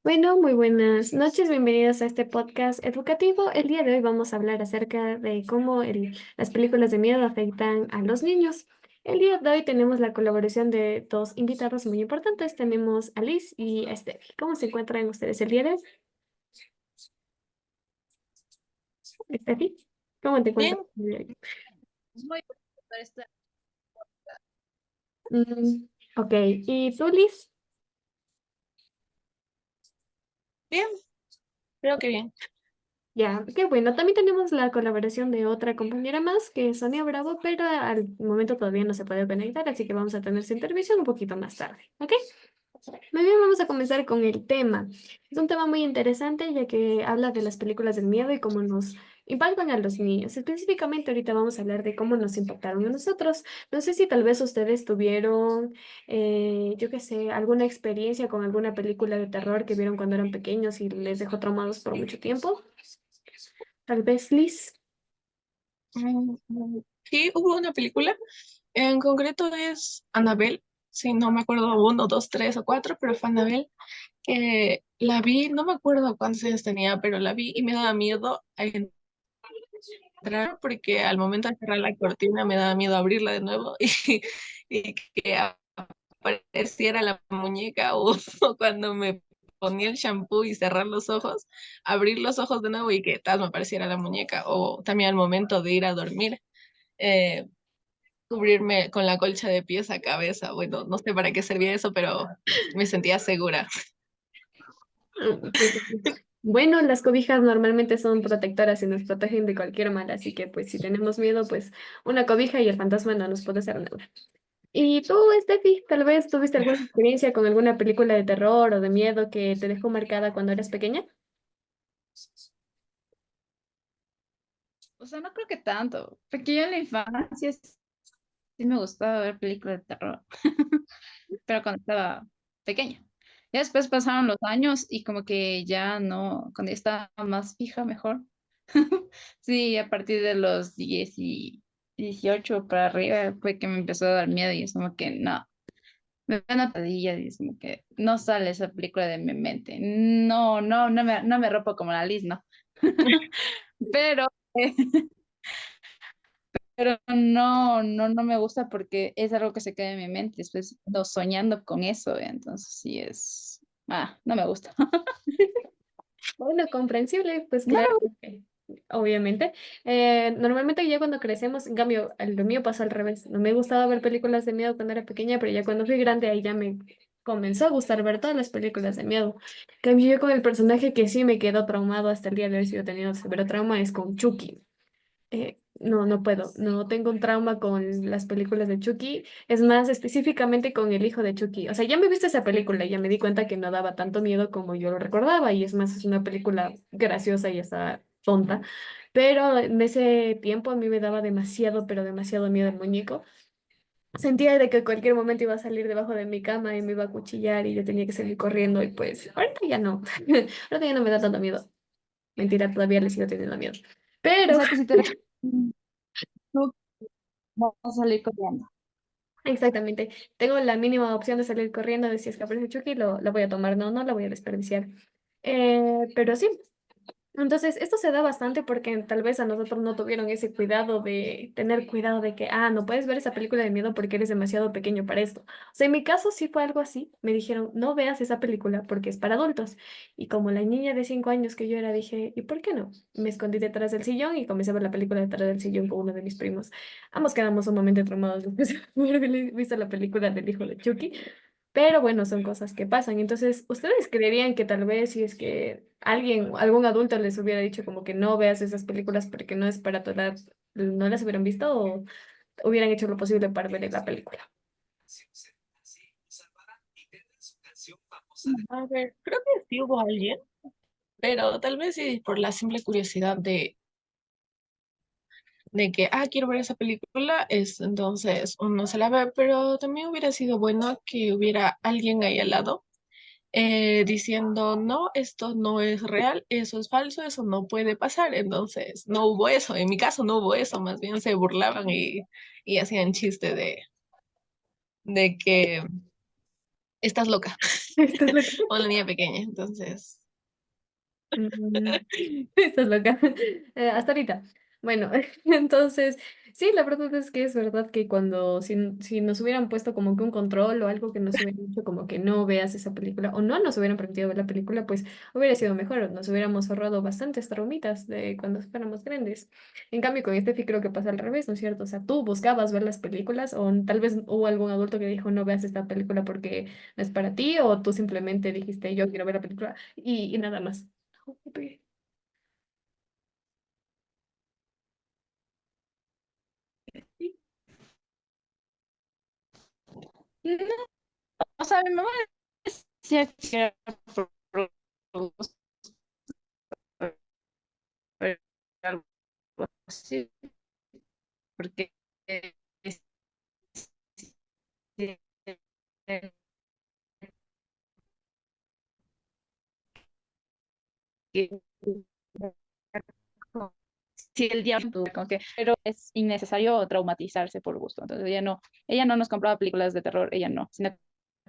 Bueno, muy buenas noches, bienvenidos a este podcast educativo. El día de hoy vamos a hablar acerca de cómo las películas de miedo afectan a los niños. El día de hoy tenemos la colaboración de dos invitados muy importantes. Tenemos a Liz y a Steffi. ¿Cómo se encuentran ustedes el día de hoy? Steffi, ¿cómo te Bien, encuentras el día de hoy? muy por esta- Mm, ok, ¿y tú, Liz? bien, creo que bien. Ya, qué bueno. También tenemos la colaboración de otra compañera más, que es Sonia Bravo, pero al momento todavía no se puede conectar, así que vamos a tener su intervención un poquito más tarde. ¿Ok? Muy bien, vamos a comenzar con el tema. Es un tema muy interesante ya que habla de las películas del miedo y cómo nos impactan a los niños. Específicamente ahorita vamos a hablar de cómo nos impactaron a nosotros. No sé si tal vez ustedes tuvieron, yo qué sé, alguna experiencia con alguna película de terror que vieron cuando eran pequeños y les dejó traumados por mucho tiempo. Tal vez, Liz. Sí, hubo una película, en concreto es Annabelle, sí, no me acuerdo uno, dos, tres o cuatro, pero fue Annabelle, que la vi, no me acuerdo cuántos años tenía, pero la vi y me daba miedo a entrar porque al momento de cerrar la cortina me daba miedo abrirla de nuevo y que apareciera la muñeca o cuando me ponía el shampoo y cerrar los ojos, abrir los ojos de nuevo y que tal me apareciera la muñeca o también al momento de ir a dormir, eh, cubrirme con la colcha de pies a cabeza. Bueno, no sé para qué servía eso, pero me sentía segura. Pues, bueno, las cobijas normalmente son protectoras y nos protegen de cualquier mal, así que pues si tenemos miedo, pues una cobija y el fantasma no nos puede hacer nada. ¿Y tú, Steffi, tal vez tuviste alguna experiencia con alguna película de terror o de miedo que te dejó marcada cuando eras pequeña? O sea, no creo que tanto, porque yo en la infancia sí me gustaba ver películas de terror, pero cuando estaba pequeña. Ya después pasaron los años y como que ya no, cuando ya estaba más fija, mejor. Sí, a partir de los 10 y 18 para arriba fue que me empezó a dar miedo y es como que no, me da una pesadilla y es como que no sale esa película de mi mente. No, no, no me rompo como la Liz, ¿no? Pero pero no me gusta porque es algo que se queda en mi mente, después no soñando con eso, entonces sí es, no me gusta. Bueno, comprensible, pues No claro, me porque, obviamente. Normalmente ya cuando crecemos, en cambio, lo mío pasó al revés. No me gustaba ver películas de miedo cuando era pequeña, pero ya cuando fui grande ahí ya me comenzó a gustar ver todas las películas de miedo. En cambio, yo con el personaje que sí me quedó traumado hasta el día de hoy, sigo teniendo severo trauma, es con Chucky. No, no puedo, no tengo un trauma con las películas de Chucky, es más específicamente con el hijo de Chucky. O sea, ya me viste esa película y ya me di cuenta que no daba tanto miedo como yo lo recordaba y es más, es una película graciosa y está tonta, pero en ese tiempo a mí me daba demasiado, pero demasiado miedo el muñeco. Sentía de que en cualquier momento iba a salir debajo de mi cama y me iba a cuchillar y yo tenía que salir corriendo y pues ahorita ya no, ahorita ya no me da tanto miedo. Mentira, todavía le sigo teniendo miedo. O Pero sea, que si te tú vas a salir corriendo. exactamente. Tengo la mínima opción de salir corriendo de si es que aparece Chucky, lo voy a tomar, no, no la voy a desperdiciar. Pero sí, entonces esto se da bastante porque tal vez a nosotros no tuvieron ese cuidado de tener cuidado de que, no puedes ver esa película de miedo porque eres demasiado pequeño para esto. O sea, en mi caso sí fue algo así. Me dijeron, no veas esa película porque es para adultos. Y como la niña de 5 años que yo era, dije, ¿y por qué no? Me escondí detrás del sillón y comencé a ver la película detrás del sillón con uno de mis primos. Ambos quedamos sumamente traumados después de haber visto la película del hijo de Chucky. Pero bueno, son cosas que pasan. Entonces, ¿ustedes creerían que tal vez si es que alguien, algún adulto les hubiera dicho como que no veas esas películas porque no es para tu edad, no las hubieran visto o hubieran hecho lo posible para ver la película? A ver, creo que sí hubo alguien, pero tal vez sí por la simple curiosidad de que, quiero ver esa película, es entonces uno se la ve, pero también hubiera sido bueno que hubiera alguien ahí al lado diciendo, no, esto no es real, eso es falso, eso no puede pasar. Entonces, no hubo eso. En mi caso no hubo eso, más bien se burlaban y hacían chiste de que estás loca. Estás loca. O la niña pequeña. Entonces, Mm, Estás loca. Hasta ahorita. Bueno, entonces, sí, la verdad es que es verdad que cuando, si nos hubieran puesto como que un control o algo que nos hubiera dicho como que no veas esa película o no nos hubieran permitido ver la película, pues hubiera sido mejor. Nos hubiéramos ahorrado bastantes traumitas de cuando fuéramos grandes. En cambio, con este sí creo que pasa al revés, ¿no es cierto? O sea, tú buscabas ver las películas o tal vez hubo algún adulto que dijo no veas esta película porque no es para ti o tú simplemente dijiste yo quiero ver la película y nada más. Ok. No, o sea, mi mamá decía que era por gusto, pero algo así, porque sí, que sí, el diablo, como que, pero es innecesario traumatizarse por gusto. Entonces ella no nos compraba películas de terror, ella no, sino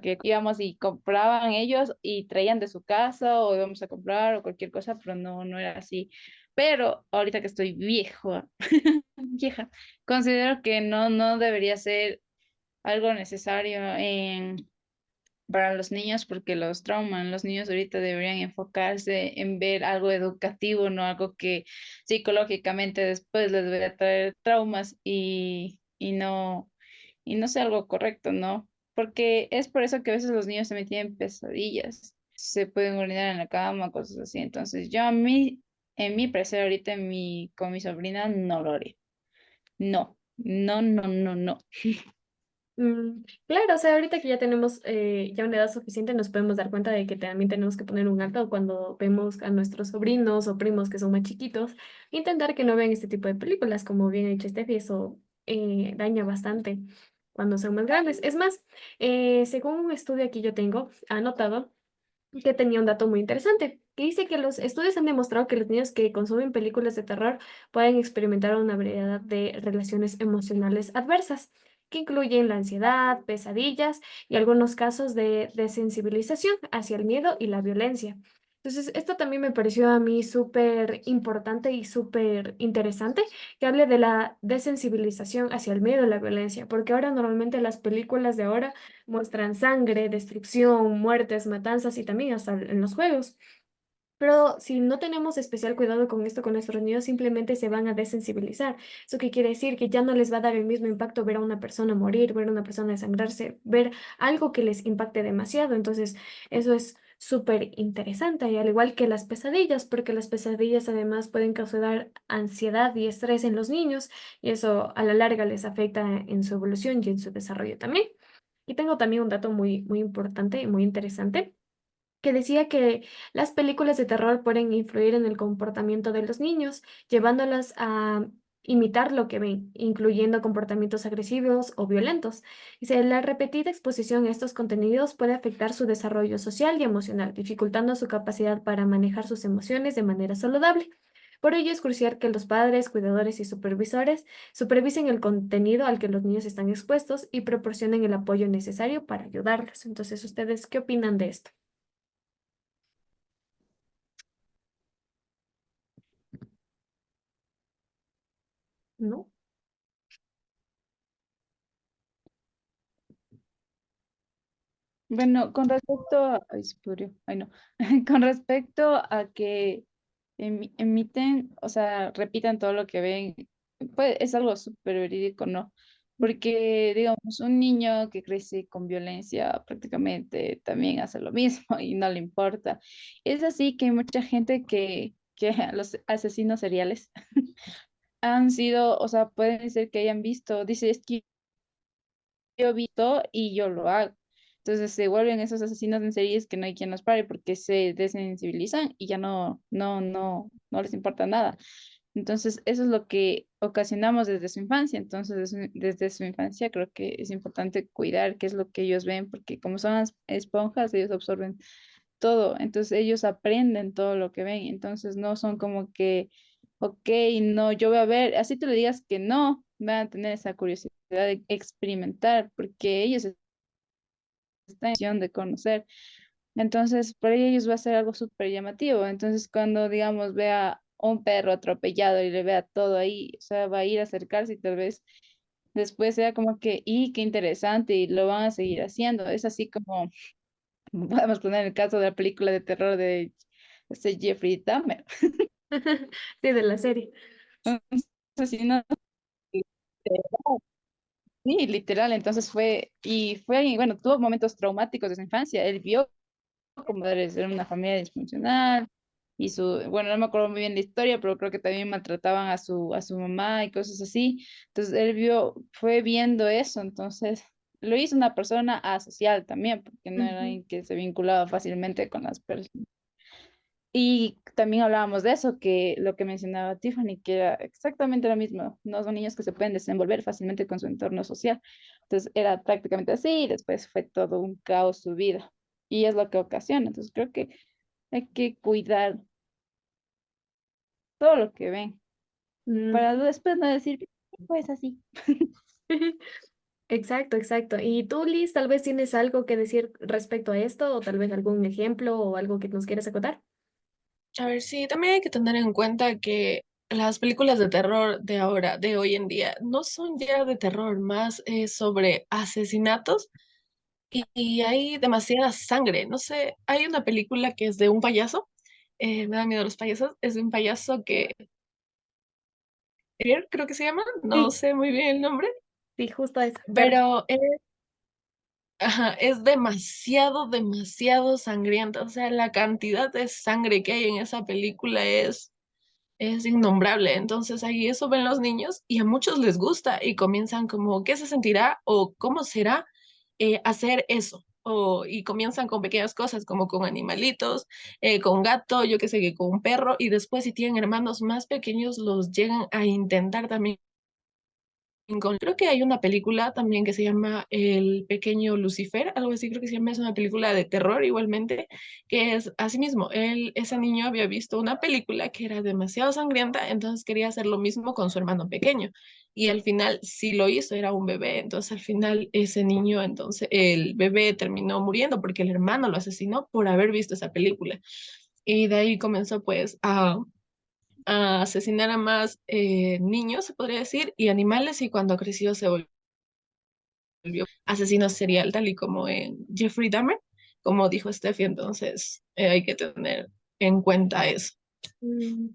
que íbamos y compraban ellos y traían de su casa o íbamos a comprar o cualquier cosa, pero no, no era así. Pero ahorita que estoy viejo, vieja, considero que no, no debería ser algo necesario para los niños porque los trauman. Los niños ahorita deberían enfocarse en ver algo educativo, no algo que psicológicamente después les vaya a traer traumas y no sea algo correcto, ¿no? Porque es por eso que a veces los niños también tienen pesadillas, se pueden orinar en la cama, cosas así. Entonces yo a mí, en mi parecer ahorita con mi sobrina no lo haré. No, no, no, no, no. Claro, o sea, ahorita que ya tenemos ya una edad suficiente, nos podemos dar cuenta de que también tenemos que poner un alto cuando vemos a nuestros sobrinos o primos que son más chiquitos, intentar que no vean este tipo de películas, como bien ha dicho Steffi, eso daña bastante cuando son más grandes. Es más, según un estudio que yo tengo anotado, que tenía un dato muy interesante, que dice que los estudios han demostrado que los niños que consumen películas de terror pueden experimentar una variedad de relaciones emocionales adversas, que incluyen la ansiedad, pesadillas y algunos casos de desensibilización hacia el miedo y la violencia. Entonces, esto también me pareció a mí súper importante y súper interesante que hable de la desensibilización hacia el miedo y la violencia, porque ahora normalmente las películas de ahora muestran sangre, destrucción, muertes, matanzas y también hasta en los juegos. Pero si no tenemos especial cuidado con esto con nuestros niños, simplemente se van a desensibilizar. ¿Eso qué quiere decir? Que ya no les va a dar el mismo impacto ver a una persona morir, ver a una persona desangrarse, ver algo que les impacte demasiado. Entonces, eso es súper interesante, y al igual que las pesadillas, porque las pesadillas además pueden causar ansiedad y estrés en los niños, y eso a la larga les afecta en su evolución y en su desarrollo también. Y tengo también un dato muy, muy importante y muy interesante que decía que las películas de terror pueden influir en el comportamiento de los niños, llevándolas a imitar lo que ven, incluyendo comportamientos agresivos o violentos. Dice, la repetida exposición a estos contenidos puede afectar su desarrollo social y emocional, dificultando su capacidad para manejar sus emociones de manera saludable. Por ello es crucial que los padres, cuidadores y supervisores supervisen el contenido al que los niños están expuestos y proporcionen el apoyo necesario para ayudarlos. Entonces, ¿ustedes qué opinan de esto? ¿No? Bueno, con respecto a... Ay, se pudrió. Ay, no. Con respecto a que emiten, o sea, repitan todo lo que ven, pues es algo súper verídico, ¿no? Porque, digamos, un niño que crece con violencia prácticamente también hace lo mismo y no le importa. Es así que hay mucha gente que los asesinos seriales han sido, o sea, pueden ser que hayan visto, dice, es que yo he visto y yo lo hago. Entonces se vuelven esos asesinos en series que no hay quien los pare porque se desensibilizan y ya no les importa nada. Entonces eso es lo que ocasionamos desde su infancia. Entonces desde su infancia creo que es importante cuidar qué es lo que ellos ven porque como son esponjas, ellos absorben todo. Entonces ellos aprenden todo lo que ven. Entonces no son como que, ok, no, yo voy a ver, así tú le digas que no, van a tener esa curiosidad de experimentar porque ellos esta intención de conocer. Entonces, para ellos va a ser algo súper llamativo. Entonces, cuando, digamos, vea un perro atropellado y le vea todo ahí, o sea, va a ir a acercarse y tal vez después sea como que, y qué interesante, y lo van a seguir haciendo. Es así como, podemos poner el caso de la película de terror de este Jeffrey Dahmer. Sí, de la serie. Un asesino, sí, literal. Entonces y bueno, tuvo momentos traumáticos de su infancia. Él vio como de ser una familia disfuncional y bueno, no me acuerdo muy bien la historia, pero creo que también maltrataban a su mamá y cosas así. Entonces fue viendo eso, entonces lo hizo una persona asocial también, porque no era Ujú. alguien que se vinculaba fácilmente con las personas. Y también hablábamos de eso, que lo que mencionaba Tiffany, que era exactamente lo mismo. No son niños que se pueden desenvolver fácilmente con su entorno social. Entonces era prácticamente así y después fue todo un caos su vida. Y es lo que ocasiona. Entonces creo que hay que cuidar todo lo que ven Mm. para después no decir, pues así. Exacto, exacto. ¿Y tú, Liz, tal vez tienes algo que decir respecto a esto, o tal vez algún ejemplo o algo que nos quieras acotar? A ver, sí, también hay que tener en cuenta que las películas de terror de ahora, de hoy en día, no son ya de terror, más sobre asesinatos y hay demasiada sangre. No sé, hay una película que es de un payaso, me da miedo los payasos, es de un payaso que, creo que se llama, no Sí, sé muy bien el nombre, sí, justo eso. Pero pero ajá, es demasiado, demasiado sangrienta. O sea, la cantidad de sangre que hay en esa película es innombrable. Entonces ahí eso ven los niños y a muchos les gusta y comienzan como, ¿qué se sentirá o cómo será hacer eso? Y comienzan con pequeñas cosas como con animalitos, con gato, yo qué sé, que con un perro y después si tienen hermanos más pequeños los llegan a intentar también creo que hay una película también que se llama El pequeño Lucifer, algo así creo que se llama, es una película de terror igualmente, que es así mismo, ese niño había visto una película que era demasiado sangrienta, entonces quería hacer lo mismo con su hermano pequeño. Y al final sí lo hizo, era un bebé, entonces al final ese niño, entonces el bebé terminó muriendo porque el hermano lo asesinó por haber visto esa película. Y de ahí comenzó pues a asesinar a más niños, se podría decir, y animales, y cuando creció se volvió asesino serial, tal y como en Jeffrey Dahmer, como dijo Steffi, entonces hay que tener en cuenta eso. mm,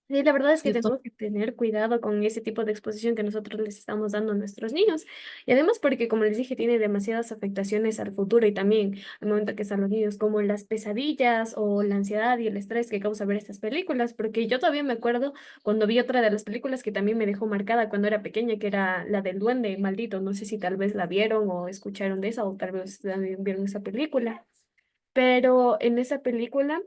sí, la verdad es que Cierto. tenemos que tener cuidado con ese tipo de exposición que nosotros les estamos dando a nuestros niños. Y además porque, como les dije, tiene demasiadas afectaciones al futuro y también al momento que están los niños, como las pesadillas o la ansiedad y el estrés que causa ver estas películas. Porque yo todavía me acuerdo cuando vi otra de las películas que también me dejó marcada cuando era pequeña, que era la del duende maldito. No sé si tal vez la vieron o escucharon de esa o tal vez también vieron esa película. Pero en esa película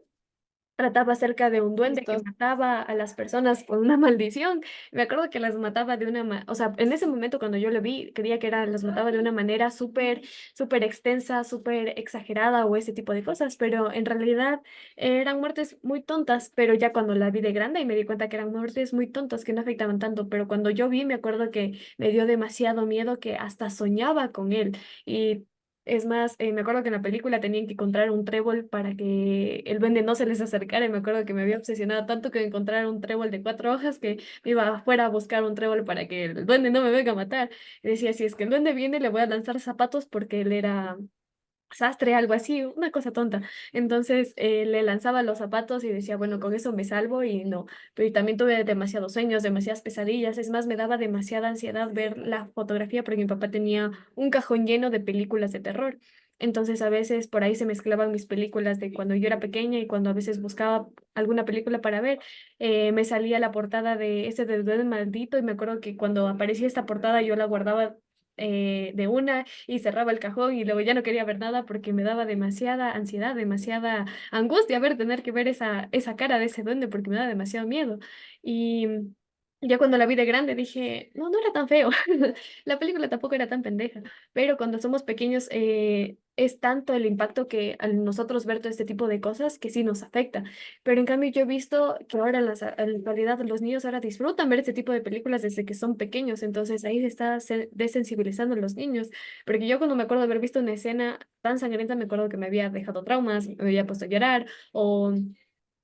trataba acerca de un duende que Justo, mataba a las personas por una maldición. Me acuerdo que las mataba de o sea, en ese momento cuando yo lo vi, creía que las mataba de una manera súper, súper extensa, súper exagerada o ese tipo de cosas, pero en realidad eran muertes muy tontas, pero ya cuando la vi de grande y me di cuenta que eran muertes muy tontas que no afectaban tanto, pero cuando yo vi, me acuerdo que me dio demasiado miedo que hasta soñaba con él. Y es más, me acuerdo que en la película tenían que encontrar un trébol para que el duende no se les acercara. Y me acuerdo que me había obsesionado tanto que encontrar un trébol de 4 hojas que me iba afuera a buscar un trébol para que el duende no me venga a matar. Y decía, si es que el duende viene, le voy a lanzar zapatos porque él era sastre, algo así, una cosa tonta. Entonces le lanzaba los zapatos y decía, bueno, con eso me salvo y no. Pero también tuve demasiados sueños, demasiadas pesadillas. Es más, me daba demasiada ansiedad ver la fotografía porque mi papá tenía un cajón lleno de películas de terror. Entonces a veces por ahí se mezclaban mis películas de cuando yo era pequeña y cuando a veces buscaba alguna película para ver, me salía la portada de ese del duende maldito y me acuerdo que cuando aparecía esta portada yo la guardaba de una y cerraba el cajón y luego ya no quería ver nada porque me daba demasiada ansiedad, demasiada angustia tener que ver esa cara de ese duende porque me daba demasiado miedo. Y ya cuando la vi de grande dije, no, no era tan feo. La película tampoco era tan pendeja, pero cuando somos pequeños es tanto el impacto que al nosotros ver todo este tipo de cosas que sí nos afecta. Pero en cambio yo he visto que ahora en la actualidad los niños ahora disfrutan ver este tipo de películas desde que son pequeños, entonces ahí se está desensibilizando a los niños. Porque yo cuando me acuerdo de haber visto una escena tan sangrienta, me acuerdo que me había dejado traumas, me había puesto a llorar o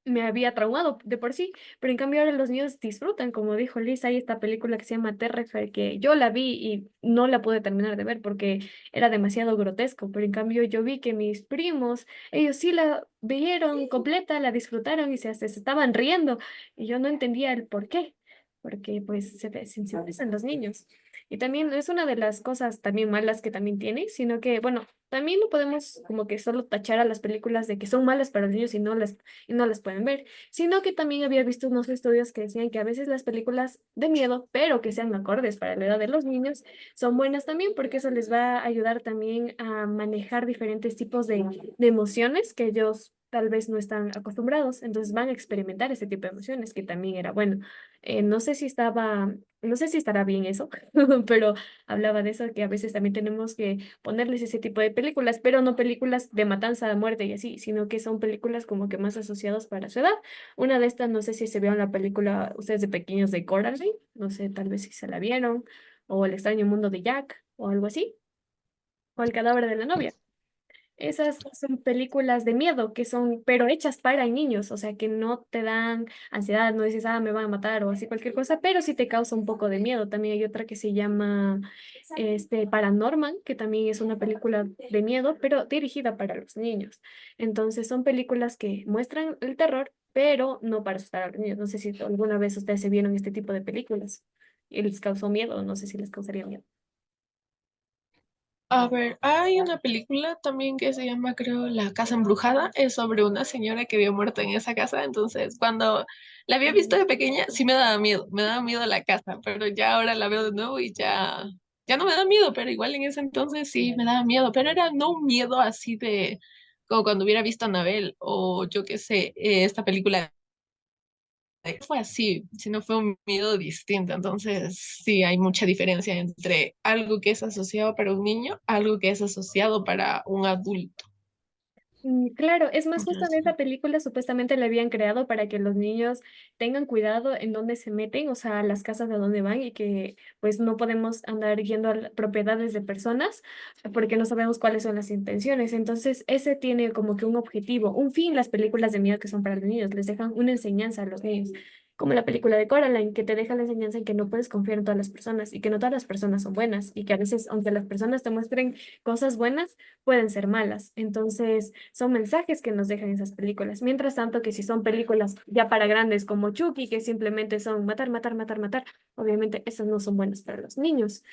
me había traumado de por sí, pero en cambio ahora los niños disfrutan, como dijo Liz, hay esta película que se llama Terrifier, que yo la vi y no la pude terminar de ver porque era demasiado grotesco, pero en cambio yo vi que mis primos, ellos sí la vieron completa, la disfrutaron y se estaban riendo y yo no entendía el por qué, porque pues se desensibilizan los niños. Y también es una de las cosas también malas que también tiene, sino que, bueno, también no podemos como que solo tachar a las películas de que son malas para los niños y no las pueden ver, sino que también había visto unos estudios que decían que a veces las películas de miedo, pero que sean acordes para la edad de los niños, son buenas también porque eso les va a ayudar también a manejar diferentes tipos de emociones que ellos tal vez no están acostumbrados, entonces van a experimentar ese tipo de emociones que también era bueno. No sé si estará bien eso, pero hablaba de eso, que a veces también tenemos que ponerles ese tipo de películas, pero no películas de matanza, de muerte y así, sino que son películas como que más asociadas para su edad. Una de estas, no sé si se vio en la película ustedes de pequeños de Coraline, no sé, tal vez si se la vieron, o El extraño mundo de Jack, o algo así, o El cadáver de la novia. Esas son películas de miedo que son, pero hechas para niños, o sea, que no te dan ansiedad, no dices, me van a matar o así cualquier cosa, pero sí te causa un poco de miedo. También hay otra que se llama Paranorman, que también es una película de miedo, pero dirigida para los niños. Entonces, son películas que muestran el terror, pero no para asustar a los niños. No sé si alguna vez ustedes se vieron este tipo de películas y les causó miedo, no sé si les causaría miedo. A ver, hay una película también que se llama, creo, La Casa Embrujada. Es sobre una señora que había muerto en esa casa. Entonces, cuando la había visto de pequeña, sí me daba miedo la casa, pero ya ahora la veo de nuevo y ya no me da miedo, pero igual en ese entonces sí me daba miedo, pero era no un miedo así de como cuando hubiera visto a Anabel o yo qué sé, esta película fue así, sino fue un miedo distinto. Entonces, sí, hay mucha diferencia entre algo que es asociado para un niño, algo que es asociado para un adulto. Claro, es más, justo en Entonces, esa película supuestamente la habían creado para que los niños tengan cuidado en dónde se meten, o sea, las casas de dónde van y que pues no podemos andar yendo a propiedades de personas porque no sabemos cuáles son las intenciones. Entonces, ese tiene como que un objetivo, un fin, las películas de miedo que son para los niños, les dejan una enseñanza a los niños. Como la película de Coraline, que te deja la enseñanza en que no puedes confiar en todas las personas y que no todas las personas son buenas y que a veces, aunque las personas te muestren cosas buenas, pueden ser malas. Entonces, son mensajes que nos dejan esas películas. Mientras tanto, que si son películas ya para grandes como Chucky, que simplemente son matar, matar, matar, matar, obviamente esas no son buenas para los niños.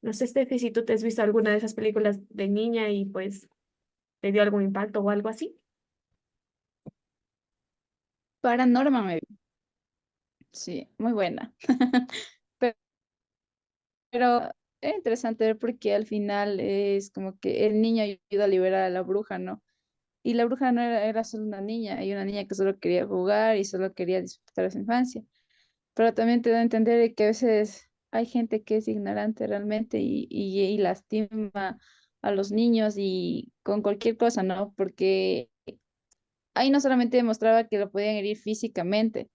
No sé, Steffi, si tú te has visto alguna de esas películas de niña y pues te dio algún impacto o algo así. Paranormal, sí, muy buena. Pe- Pero es interesante ver porque al final es como que el niño ayuda a liberar a la bruja, ¿no? Y la bruja no era solo una niña, y una niña que solo quería jugar y solo quería disfrutar de su infancia. Pero también te da a entender de que a veces hay gente que es ignorante realmente y lastima a los niños y con cualquier cosa, ¿no? Porque ahí no solamente demostraba que lo podían herir físicamente,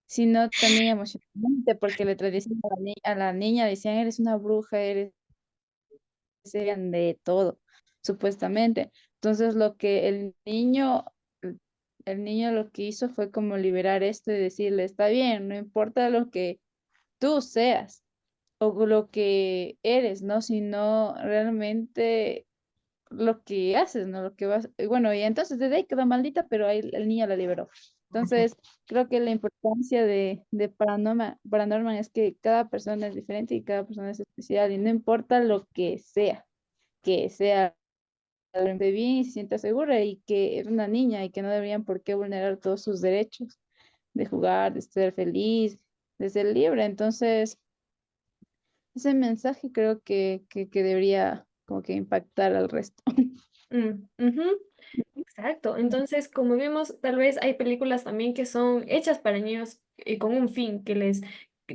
sino también emocionalmente, porque le decían a la niña, decían, eres una bruja, eres sean de todo, supuestamente. Entonces, lo que el niño lo que hizo fue como liberar esto y decirle, está bien, no importa lo que tú seas o lo que eres, ¿no? Sino realmente lo que haces, ¿no? Lo que vas, bueno, y entonces desde ahí quedó maldita, pero ahí el niño la liberó. Entonces, creo que la importancia de Paranorman es que cada persona es diferente y cada persona es especial y no importa lo que sea realmente bien y se sienta segura y que es una niña y que no deberían por qué vulnerar todos sus derechos de jugar, de ser feliz, de ser libre. Entonces, ese mensaje creo que debería como que impactar al resto. Ujú. Exacto. Entonces, como vimos, tal vez hay películas también que son hechas para niños con un fin, que les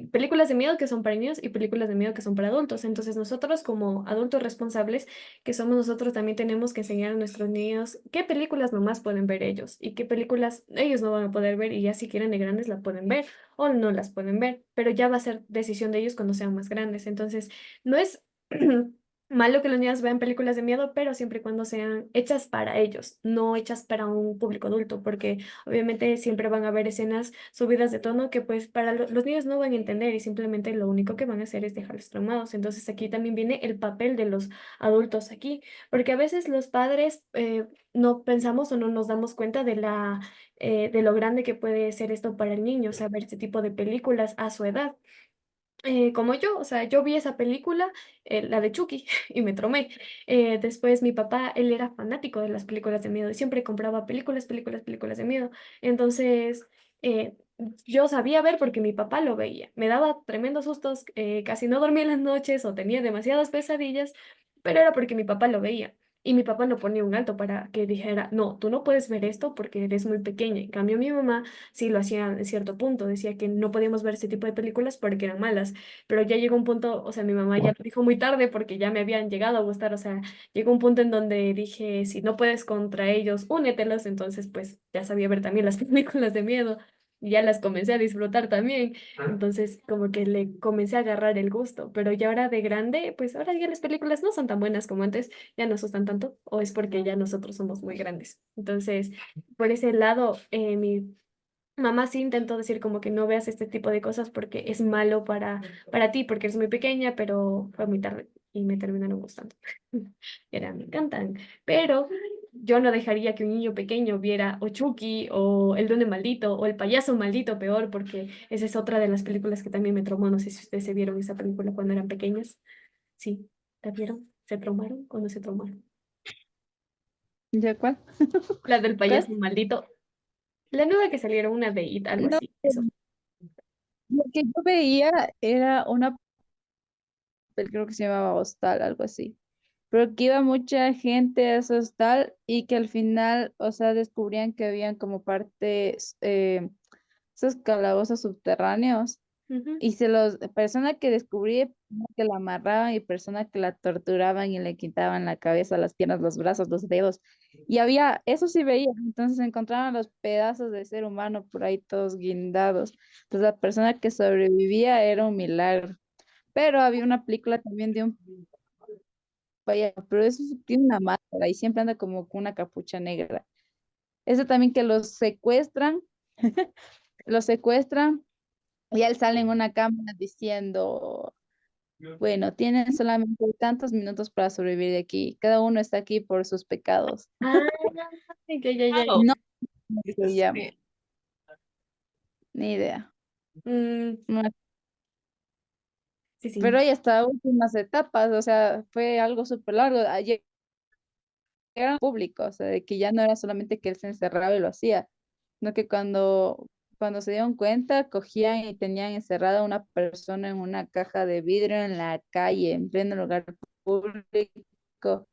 películas de miedo que son para niños y películas de miedo que son para adultos. Entonces nosotros como adultos responsables que somos nosotros también tenemos que enseñar a nuestros niños qué películas nomás pueden ver ellos y qué películas ellos no van a poder ver y ya si quieren de grandes la pueden ver o no las pueden ver, pero ya va a ser decisión de ellos cuando sean más grandes. Entonces no es malo que los niños vean películas de miedo, pero siempre y cuando sean hechas para ellos, no hechas para un público adulto, porque obviamente siempre van a haber escenas subidas de tono que pues para los niños no van a entender y simplemente lo único que van a hacer es dejarlos traumados. Entonces aquí también viene el papel de los adultos aquí, porque a veces los padres no pensamos o no nos damos cuenta de de lo grande que puede ser esto para el niño, o sea, ver este tipo de películas a su edad. Como yo, o sea, yo vi esa película, la de Chucky, y me traumé. Después mi papá, él era fanático de las películas de miedo y siempre compraba películas de miedo. Entonces, eh, yo sabía ver porque mi papá lo veía. Me daba tremendos sustos, casi no dormía en las noches o tenía demasiadas pesadillas, pero era porque mi papá lo veía. Y mi papá no ponía un alto para que dijera, no, tú no puedes ver esto porque eres muy pequeña. En cambio, mi mamá sí lo hacía en cierto punto, decía que no podíamos ver ese tipo de películas porque eran malas, pero ya llegó un punto, o sea, mi mamá ya lo dijo muy tarde porque ya me habían llegado a gustar, o sea, llegó un punto en donde dije, si no puedes contra ellos, únetelos, entonces pues ya sabía ver también las películas de miedo. Y ya las comencé a disfrutar también, entonces como que le comencé a agarrar el gusto, pero ya ahora de grande, pues ahora ya las películas no son tan buenas como antes, ya no asustan tanto, o es porque ya nosotros somos muy grandes. Entonces, por ese lado, mi mamá sí intentó decir como que no veas este tipo de cosas porque es malo para ti, porque eres muy pequeña, pero fue muy tarde y me terminaron gustando. Y ahora me encantan. Pero yo no dejaría que un niño pequeño viera o Chucky o El Duende Maldito o El Payaso Maldito peor, porque esa es otra de las películas que también me traumó. No sé si ustedes se vieron esa película cuando eran pequeñas. Sí, ¿la vieron? ¿Se traumaron? ¿Cuándo se traumaron? ¿Ya cuál? La del ¿Cuál? Payaso Maldito. La nueva que salieron, una de It, algo No, así. Eso. lo que yo veía era una, creo que se llamaba Hostal, algo así. Pero que iba mucha gente a ese hostal y que al final, o sea, descubrían que habían como partes, esos calabozos subterráneos. Ujú. Y persona que descubrí, persona que la amarraban y persona que la torturaban y le quitaban la cabeza, las piernas, los brazos, los dedos. Y había, eso sí veía, entonces encontraban los pedazos de ser humano por ahí todos guindados. Entonces la persona que sobrevivía era un milagro. Pero había una película también de un payaso, pero eso sí tiene una máscara y siempre anda como con una capucha negra. Ese también que los secuestran y él sale en una cámara diciendo, bueno, tienen solamente tantos minutos para sobrevivir de aquí. Cada uno está aquí por sus pecados. Ah, ya. Wow. No sé cómo se llama, Sí. ni idea. Mm, No me- sí, sí. Pero ya hasta últimas etapas, o sea, fue algo súper largo. Ayer era público, o sea, de que ya no era solamente que él se encerraba y lo hacía, sino que cuando se dieron cuenta, cogían y tenían encerrada a una persona en una caja de vidrio en la calle, en pleno lugar público,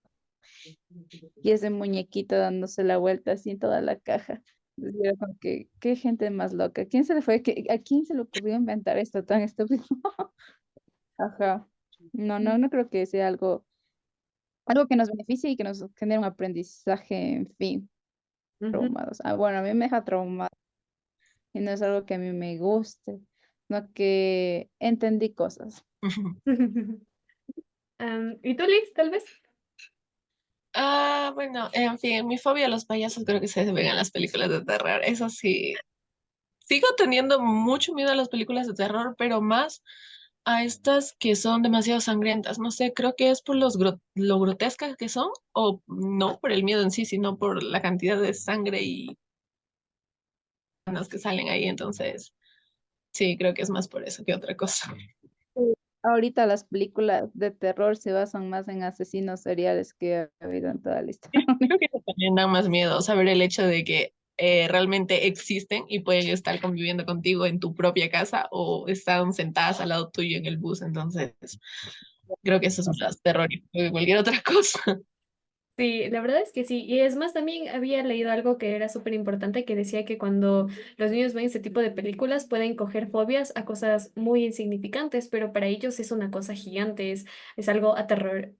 y ese muñequito dándose la vuelta así en toda la caja. Entonces, era como que, qué gente más loca. ¿Quién se le fue? ¿A quién se le ocurrió inventar esto tan estúpido? Ajá. No creo que sea algo que nos beneficie y que nos genere un aprendizaje, en fin, Ujú. traumados. Ah, bueno, a mí me deja traumado y no es algo que a mí me guste, sino que entendí cosas. ¿Y tú, Liz, tal vez? Ah, bueno, en fin, mi fobia a los payasos creo que se ven en las películas de terror. Eso sí, sigo teniendo mucho miedo a las películas de terror, pero más a estas que son demasiado sangrientas. No sé, creo que es por lo grotescas que son, o no por el miedo en sí, sino por la cantidad de sangre y las que salen ahí. Entonces, sí, creo que es más por eso que otra cosa. Sí. Ahorita las películas de terror se basan más en asesinos seriales que ha habido en toda la historia. Creo que eso también da más miedo, saber el hecho de que realmente existen y pueden estar conviviendo contigo en tu propia casa o están sentadas al lado tuyo en el bus. Entonces, creo que eso es más terrorífico que cualquier otra cosa. Sí, la verdad es que sí. Y es más, también había leído algo que era súper importante, que decía que cuando los niños ven este tipo de películas pueden coger fobias a cosas muy insignificantes, pero para ellos es una cosa gigante, es algo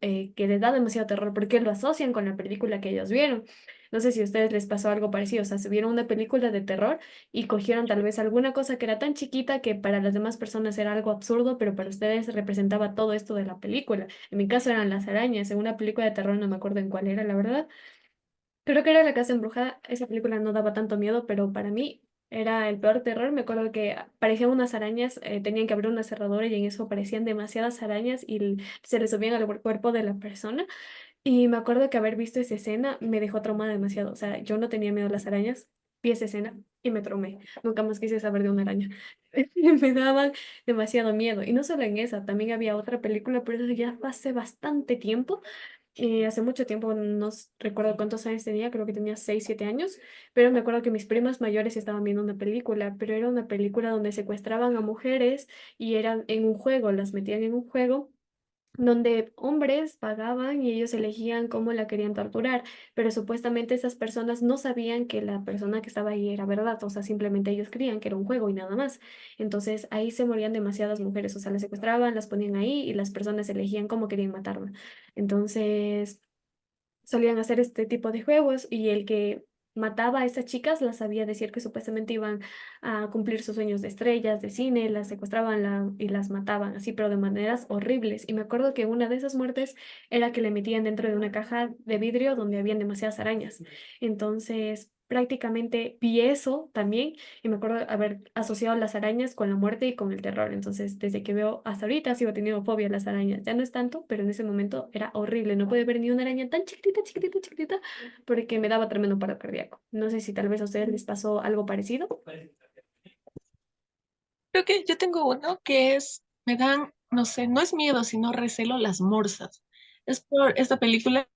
que les da demasiado terror porque lo asocian con la película que ellos vieron. No sé si a ustedes les pasó algo parecido, o sea, se vieron una película de terror y cogieron tal vez alguna cosa que era tan chiquita que para las demás personas era algo absurdo, pero para ustedes representaba todo esto de la película. En mi caso eran las arañas, en una película de terror no me acuerdo en cuál era, la verdad. Creo que era La Casa Embrujada, esa película no daba tanto miedo, pero para mí era el peor terror. Me acuerdo que parecían unas arañas, tenían que abrir una cerradura y en eso aparecían demasiadas arañas y se les subían al cuerpo de la persona. Y me acuerdo que haber visto esa escena me dejó traumada demasiado. O sea, yo no tenía miedo a las arañas, vi esa escena y me traumé. Nunca más quise saber de una araña. Me daban demasiado miedo. Y no solo en esa, también había otra película, pero eso ya fue hace bastante tiempo. Hace mucho tiempo, recuerdo cuántos años tenía, creo que tenía 6 7 años, pero me acuerdo que mis primas mayores estaban viendo una película, pero era una película donde secuestraban a mujeres y eran en un juego, las metían en un juego donde hombres pagaban y ellos elegían cómo la querían torturar, pero supuestamente esas personas no sabían que la persona que estaba ahí era verdad, o sea, simplemente ellos creían que era un juego y nada más. Entonces ahí se morían demasiadas mujeres, o sea, las secuestraban, las ponían ahí y las personas elegían cómo querían matarla. Entonces solían hacer este tipo de juegos y el que mataba a esas chicas las sabía decir que supuestamente iban a cumplir sus sueños de estrellas, de cine, las secuestraban y las mataban así, pero de maneras horribles. Y me acuerdo que una de esas muertes era que le metían dentro de una caja de vidrio donde habían demasiadas arañas. Entonces, prácticamente vi eso también y me acuerdo haber asociado las arañas con la muerte y con el terror. Entonces, desde que veo hasta ahorita sigo teniendo fobia a las arañas. Ya no es tanto, pero en ese momento era horrible. No pude ver ni una araña tan chiquitita, chiquitita, chiquitita, porque me daba tremendo paro cardíaco. No sé si tal vez a ustedes les pasó algo parecido. Creo que yo tengo uno que es, me dan, no sé, no es miedo, sino recelo las morsas. Es por esta película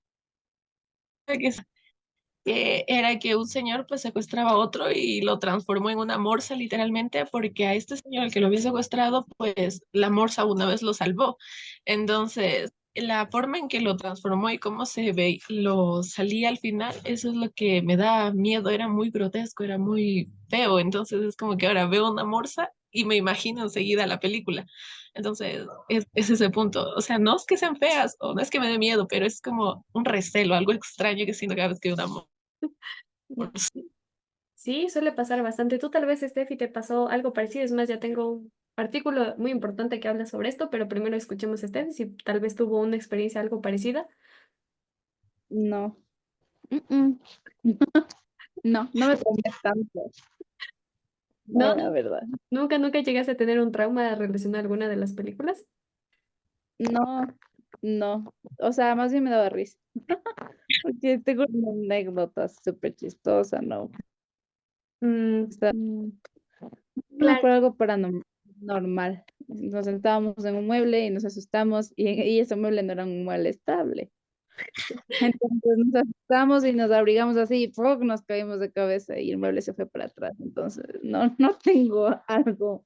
que era que un señor pues secuestraba a otro y lo transformó en una morsa literalmente porque a este señor al que lo había secuestrado pues la morsa una vez lo salvó. Entonces, la forma en que lo transformó y cómo se ve, lo salía al final, eso es lo que me da miedo, era muy grotesco, era muy feo. Entonces es como que ahora veo una morsa y me imagino enseguida la película. Entonces, es ese punto. O sea, no es que sean feas o no es que me dé miedo, pero es como un recelo, algo extraño que siento cada vez que veo una Sí, suele pasar bastante. Tú tal vez, Steffi, te pasó algo parecido. Es más, ya tengo un artículo muy importante que habla sobre esto, pero primero escuchemos a Steffi si tal vez tuvo una experiencia algo parecida. No. Mm-mm. No, no me traumé tanto, ¿No? no, la verdad. Nunca llegaste a tener un trauma relacionado a alguna de las películas. No, no. O sea, más bien me daba risa. Porque tengo una anécdota súper chistosa, ¿no? Mm, O sea, no claro. por algo paranormal. Nos sentábamos en un mueble y nos asustamos y ese mueble no era un mueble estable. Entonces nos asustamos y nos abrigamos así y ¡pum! Nos caímos de cabeza y el mueble se fue para atrás. Entonces no tengo algo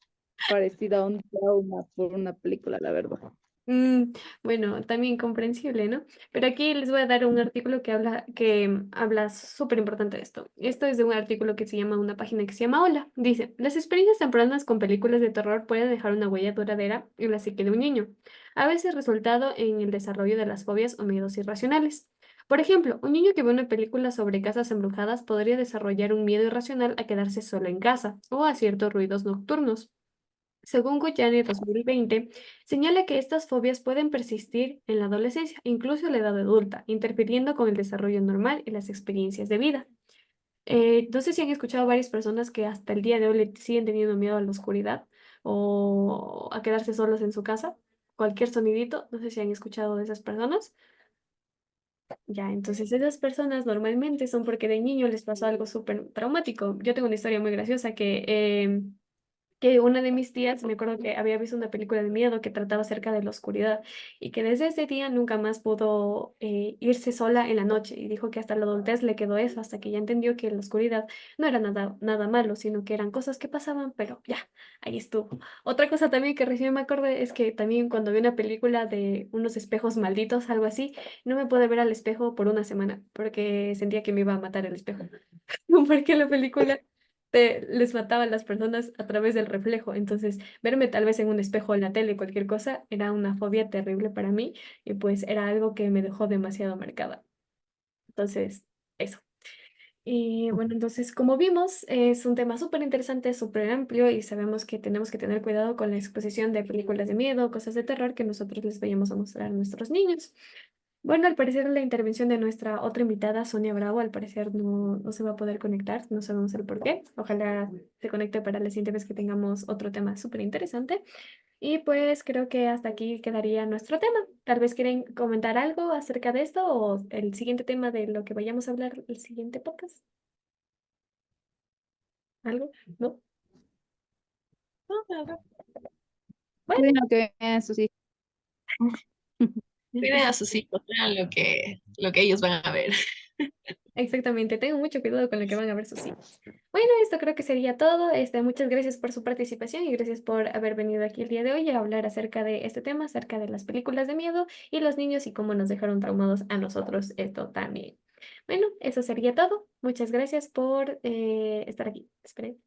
parecido a un trauma por una película, la verdad. Mm, bueno, también comprensible, ¿no? Pero aquí les voy a dar un artículo que habla súper importante de esto. Esto es de un artículo que se llama, una página que se llama Hola. Dice, las experiencias tempranas con películas de terror pueden dejar una huella duradera en la psique de un niño, a veces resultado en el desarrollo de las fobias o miedos irracionales. Por ejemplo, un niño que ve una película sobre casas embrujadas podría desarrollar un miedo irracional a quedarse solo en casa o a ciertos ruidos nocturnos. Según Guyane 2020, señala que estas fobias pueden persistir en la adolescencia, incluso en la edad adulta, interfiriendo con el desarrollo normal y las experiencias de vida. No sé si han escuchado varias personas que hasta el día de hoy le siguen teniendo miedo a la oscuridad o a quedarse solos en su casa. Cualquier sonidito, no sé si han escuchado de esas personas. Ya, entonces esas personas normalmente son porque de niño les pasó algo súper traumático. Yo tengo una historia muy graciosa que una de mis tías, me acuerdo que había visto una película de miedo que trataba acerca de la oscuridad y que desde ese día nunca más pudo irse sola en la noche y dijo que hasta la adultez le quedó eso, hasta que ya entendió que la oscuridad no era nada, nada malo, sino que eran cosas que pasaban, pero ya, ahí estuvo. Otra cosa también que recién me acordé es que también cuando vi una película de unos espejos malditos, algo así, no me pude ver al espejo por una semana porque sentía que me iba a matar el espejo, porque la película les mataba a las personas a través del reflejo. Entonces, verme tal vez en un espejo en la tele, cualquier cosa, era una fobia terrible para mí y pues era algo que me dejó demasiado marcada. Entonces, eso. Y bueno, entonces, como vimos, es un tema súper interesante, súper amplio y sabemos que tenemos que tener cuidado con la exposición de películas de miedo, cosas de terror que nosotros les vayamos a mostrar a nuestros niños. Bueno, al parecer la intervención de nuestra otra invitada, Sonia Bravo, al parecer no se va a poder conectar, no sabemos el por qué. Ojalá se conecte para la siguiente vez que tengamos otro tema súper interesante. Y pues creo que hasta aquí quedaría nuestro tema. Tal vez quieren comentar algo acerca de esto o el siguiente tema de lo que vayamos a hablar el siguiente podcast. ¿Algo? ¿No? No, nada. Bueno, Bueno, que vean sus hijos. Cuiden a sus hijos, vean lo que ellos van a ver. exactamente. Tengo mucho cuidado con lo que van a ver sus hijos. Bueno, esto creo que sería todo. Muchas gracias por su participación y gracias por haber venido aquí el día de hoy a hablar acerca de este tema, acerca de las películas de miedo y los niños y cómo nos dejaron traumados a nosotros esto también. Bueno, eso sería todo. Muchas gracias por estar aquí. Esperen.